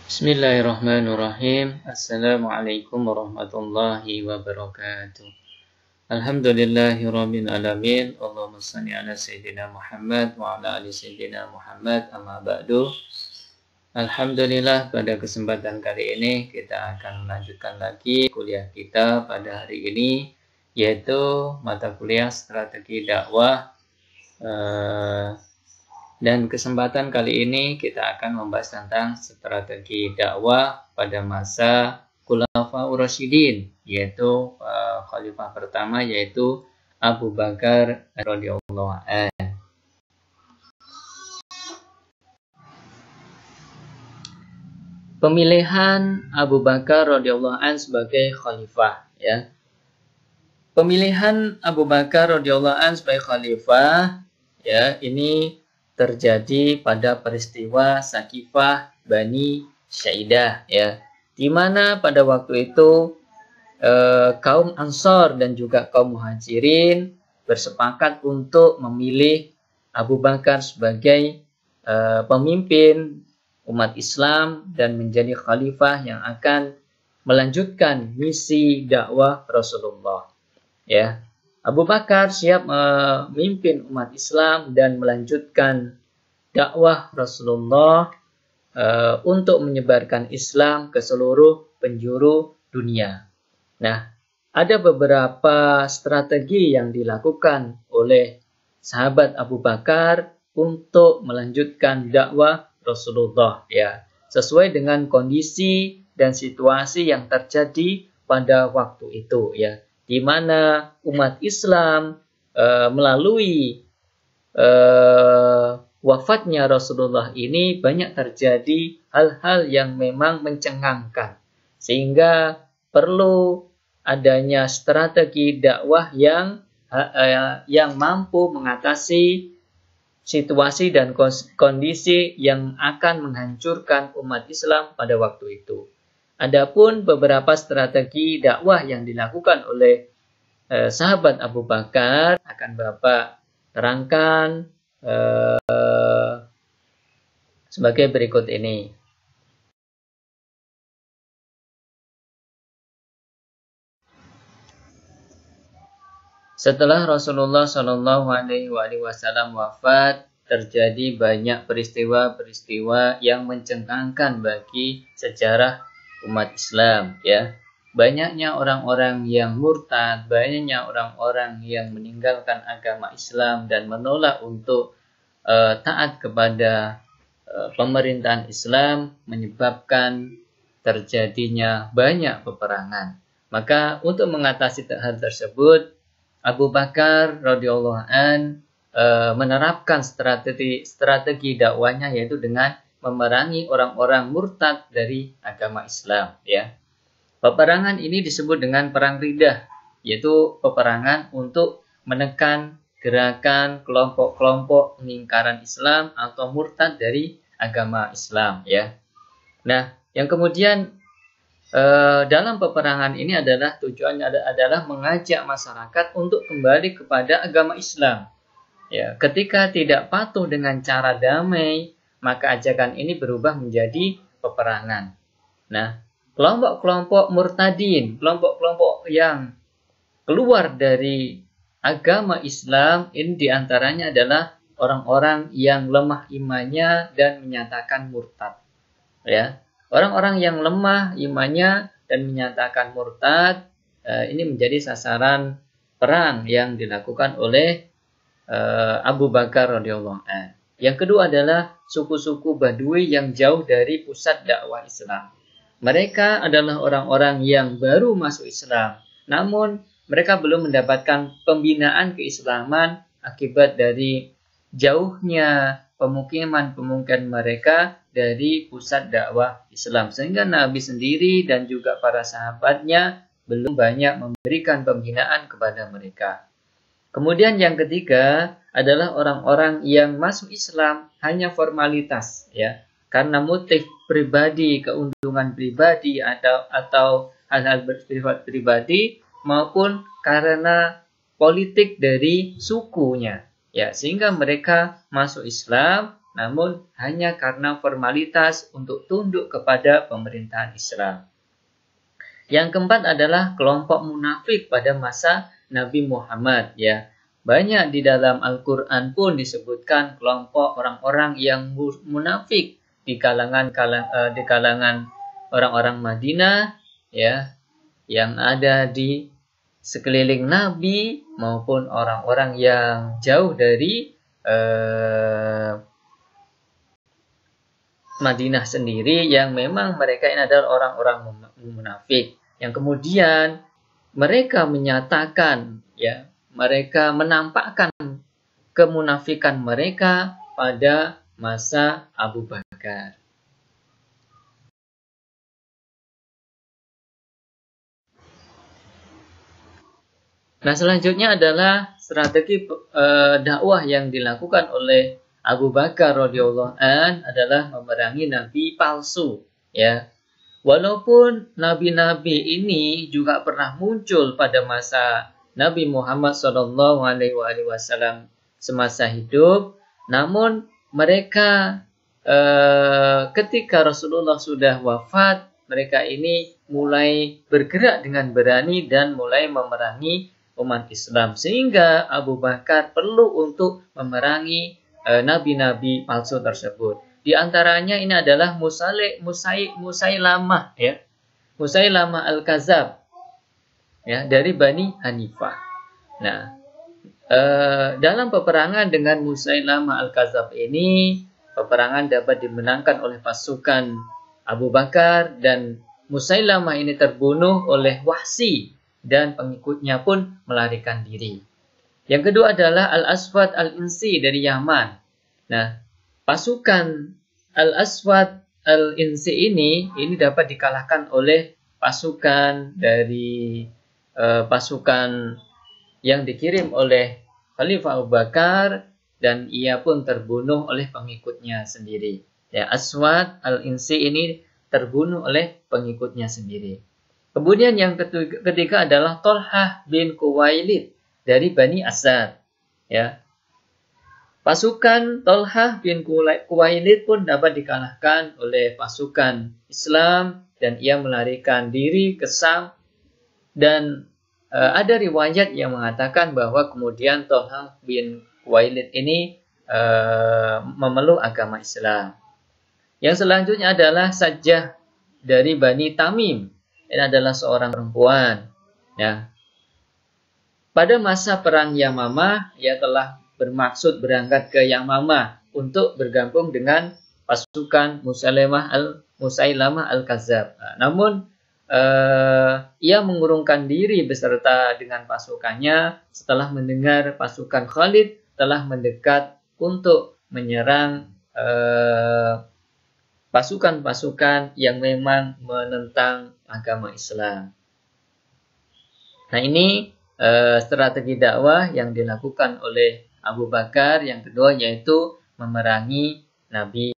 Bismillahirrahmanirrahim. Assalamualaikum warahmatullahi wabarakatuh. Alhamdulillahirabbil alamin. Allahumma shalli ala sayyidina Muhammad wa ala ali sayyidina Muhammad. Amma ba'du. Alhamdulillah, pada kesempatan kali ini kita akan melanjutkan lagi kuliah kita pada hari ini, yaitu mata kuliah strategi dakwah. Dan kesempatan kali ini kita akan membahas tentang strategi dakwah pada masa Khulafaur Rasyidin, yaitu khalifah pertama, yaitu Abu Bakar radhiyallahu anhu. Pemilihan Abu Bakar radhiyallahu anhu sebagai khalifah, ya. Pemilihan Abu Bakar radhiyallahu anhu sebagai khalifah, ya, ini terjadi pada peristiwa Sakifah Bani Syaidah, ya, di mana pada waktu itu kaum Ansor dan juga kaum Muhajirin bersepakat untuk memilih Abu Bakar sebagai pemimpin umat Islam dan menjadi khalifah yang akan melanjutkan misi dakwah Rasulullah, ya. Abu Bakar siap memimpin umat Islam dan melanjutkan dakwah Rasulullah untuk menyebarkan Islam ke seluruh penjuru dunia. Nah, ada beberapa strategi yang dilakukan oleh sahabat Abu Bakar untuk melanjutkan dakwah Rasulullah, ya, sesuai dengan kondisi dan situasi yang terjadi pada waktu itu, ya, di mana umat Islam melalui wafatnya Rasulullah ini banyak terjadi hal-hal yang memang mencengangkan, sehingga perlu adanya strategi dakwah yang mampu mengatasi situasi dan kondisi yang akan menghancurkan umat Islam pada waktu itu. Adapun beberapa strategi dakwah yang dilakukan oleh sahabat Abu Bakar akan Bapak terangkan sebagai berikut ini. Setelah Rasulullah Shallallahu Alaihi Wasallam wafat, terjadi banyak peristiwa-peristiwa yang mencengangkan bagi sejarah umat Islam, ya. Banyaknya orang-orang yang murtad, banyaknya orang-orang yang meninggalkan agama Islam dan menolak untuk taat kepada pemerintahan Islam, menyebabkan terjadinya banyak peperangan. Maka untuk mengatasi hal tersebut, Abu Bakar radhiyallahu an menerapkan strategi dakwahnya, yaitu dengan memerangi orang-orang murtad dari agama Islam, ya. Peperangan ini disebut dengan perang Riddah, yaitu peperangan untuk menekan gerakan kelompok-kelompok pengingkaran Islam atau murtad dari agama Islam, ya. Nah, yang kemudian dalam peperangan ini adalah tujuannya adalah mengajak masyarakat untuk kembali kepada agama Islam, ya. Ketika tidak patuh dengan cara damai, maka ajakan ini berubah menjadi peperangan. Nah, kelompok-kelompok murtadin, kelompok-kelompok yang keluar dari agama Islam, ini diantaranya adalah orang-orang yang lemah imannya dan menyatakan murtad, ya. Orang-orang yang lemah imannya dan menyatakan murtad, ini menjadi sasaran perang yang dilakukan oleh Abu Bakar radhiyallahu anhu. Yang kedua adalah suku-suku Badui yang jauh dari pusat dakwah Islam. Mereka adalah orang-orang yang baru masuk Islam, namun mereka belum mendapatkan pembinaan keislaman akibat dari jauhnya pemukiman mereka dari pusat dakwah Islam, sehingga Nabi sendiri dan juga para sahabatnya belum banyak memberikan pembinaan kepada mereka. Kemudian yang ketiga adalah orang-orang yang masuk Islam hanya formalitas, ya, karena motif pribadi, keuntungan pribadi atau hal-hal bersifat pribadi, maupun karena politik dari sukunya, ya, sehingga mereka masuk Islam namun hanya karena formalitas untuk tunduk kepada pemerintahan Islam. Yang keempat adalah kelompok munafik pada masa Nabi Muhammad, ya. Banyak di dalam Al-Qur'an pun disebutkan kelompok orang-orang yang munafik di kalangan orang-orang Madinah, ya, yang ada di sekeliling Nabi maupun orang-orang yang jauh dari Madinah sendiri, yang memang mereka ini adalah orang-orang munafik yang kemudian mereka menyatakan, ya, mereka menampakkan kemunafikan mereka pada masa Abu Bakar. Nah, selanjutnya adalah strategi dakwah yang dilakukan oleh Abu Bakar radhiyallahu an adalah memerangi nabi palsu, ya. Walaupun nabi-nabi ini juga pernah muncul pada masa Nabi Muhammad SAW semasa hidup, namun mereka ketika Rasulullah sudah wafat, mereka ini mulai bergerak dengan berani dan mulai memerangi umat Islam, sehingga Abu Bakar perlu untuk memerangi nabi-nabi palsu tersebut. Di antaranya ini adalah Musailamah, ya. Musailamah Al-Kadzab, ya, dari Bani Hanifah. Nah, dalam peperangan dengan Musailamah Al-Kadzab ini, peperangan dapat dimenangkan oleh pasukan Abu Bakar dan Musailamah ini terbunuh oleh Wahsy dan pengikutnya pun melarikan diri. Yang kedua adalah Al-Aswad Al-Insi dari Yaman. Nah, pasukan Al-Aswad Al-Insi ini dapat dikalahkan oleh pasukan dari pasukan yang dikirim oleh Khalifah Abu Bakar, dan ia pun terbunuh oleh pengikutnya sendiri. Ya, Aswad Al-Insi ini terbunuh oleh pengikutnya sendiri. Kemudian yang ketiga adalah Tolhah bin Khuwailid dari Bani Asad, ya. Pasukan Tolhah bin Khuwailid pun dapat dikalahkan oleh pasukan Islam dan ia melarikan diri ke Syam, dan ada riwayat yang mengatakan bahwa kemudian Tolhah bin Khuwailid ini memeluk agama Islam. Yang selanjutnya adalah Sajjah dari Bani Tamim. Ini adalah seorang perempuan, ya. Pada masa perang Yamamah, ia telah bermaksud berangkat ke Yamamah untuk bergabung dengan pasukan Musailamah Al-Kadzab. Namun ia mengurungkan diri beserta dengan pasukannya setelah mendengar pasukan Khalid telah mendekat untuk menyerang pasukan-pasukan yang memang menentang agama Islam. Nah, ini strategi dakwah yang dilakukan oleh Abu Bakar. Yang kedua yaitu memerangi Nabi